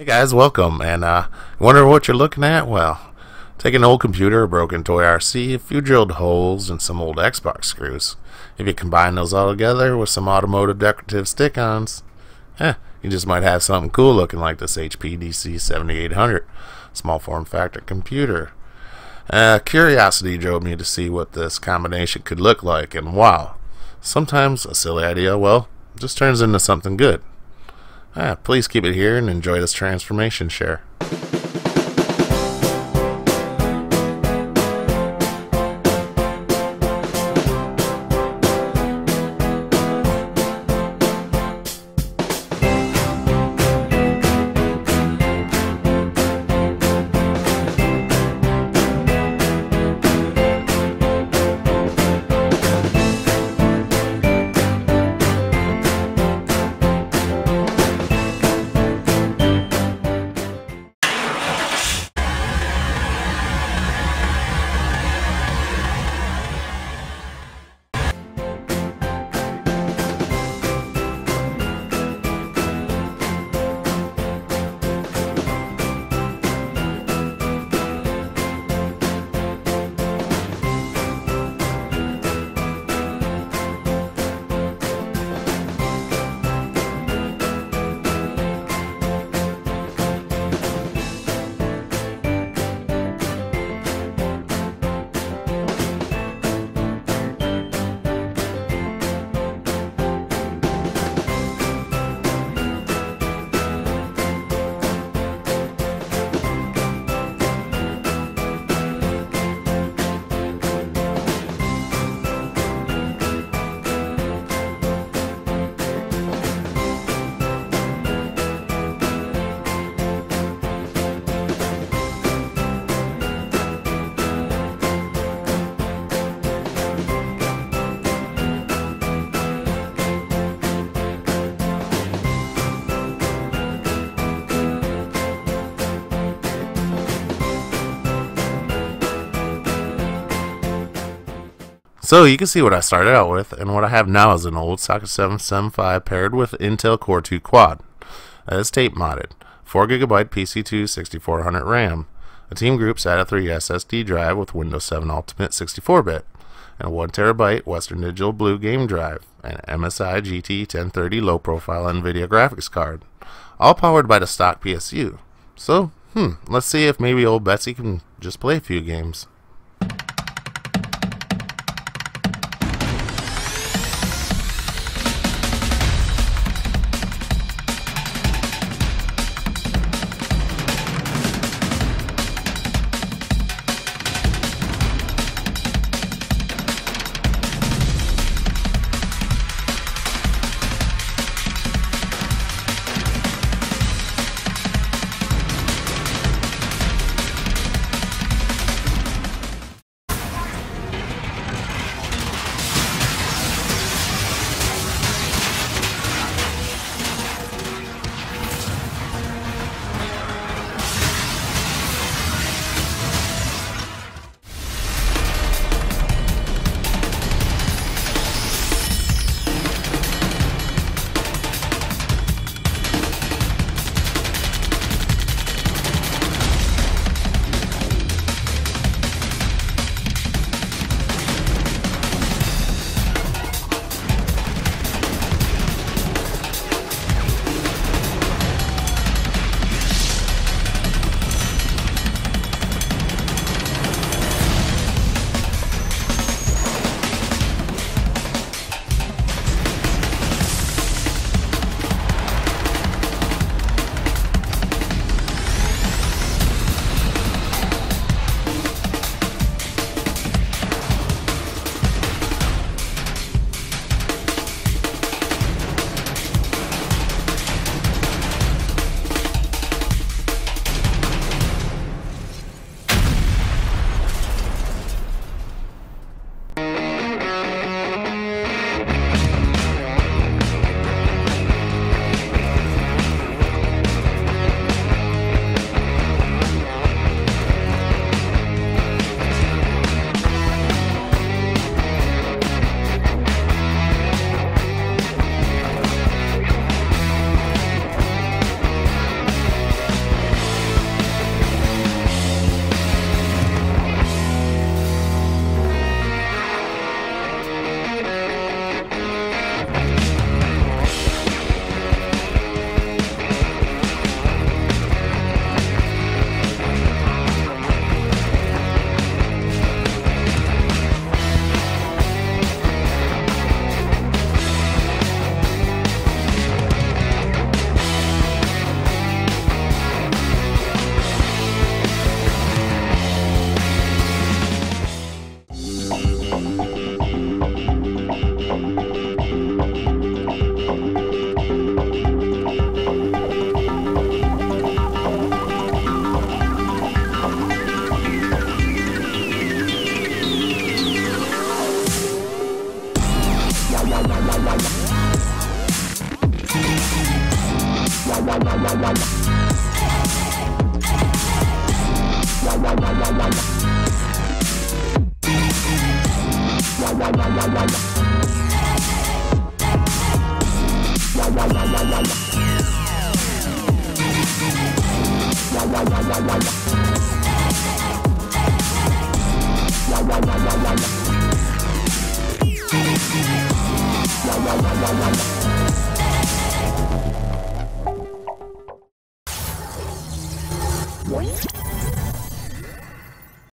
Hey guys, welcome, and wonder what you're looking at? Well, take an old computer, a broken toy RC, a few drilled holes, and some old Xbox screws. If you combine those all together with some automotive decorative stick-ons, you just might have something cool looking like this HP DC 7800 small form factor computer. Curiosity drove me to see what this combination could look like, and wow, sometimes a silly idea, well, just turns into something good. Please keep it here and enjoy this transformation share. So you can see what I started out with, and what I have now is an old socket 775 paired with Intel Core 2 Quad. It's tape modded, 4GB PC2 6400 RAM, a Team Group SATA 3 SSD drive with Windows 7 Ultimate 64-bit, and a 1TB Western Digital Blue game drive, and an MSI GT 1030 low-profile NVIDIA graphics card, all powered by the stock PSU. So, let's see if maybe old Betsy can just play a few games.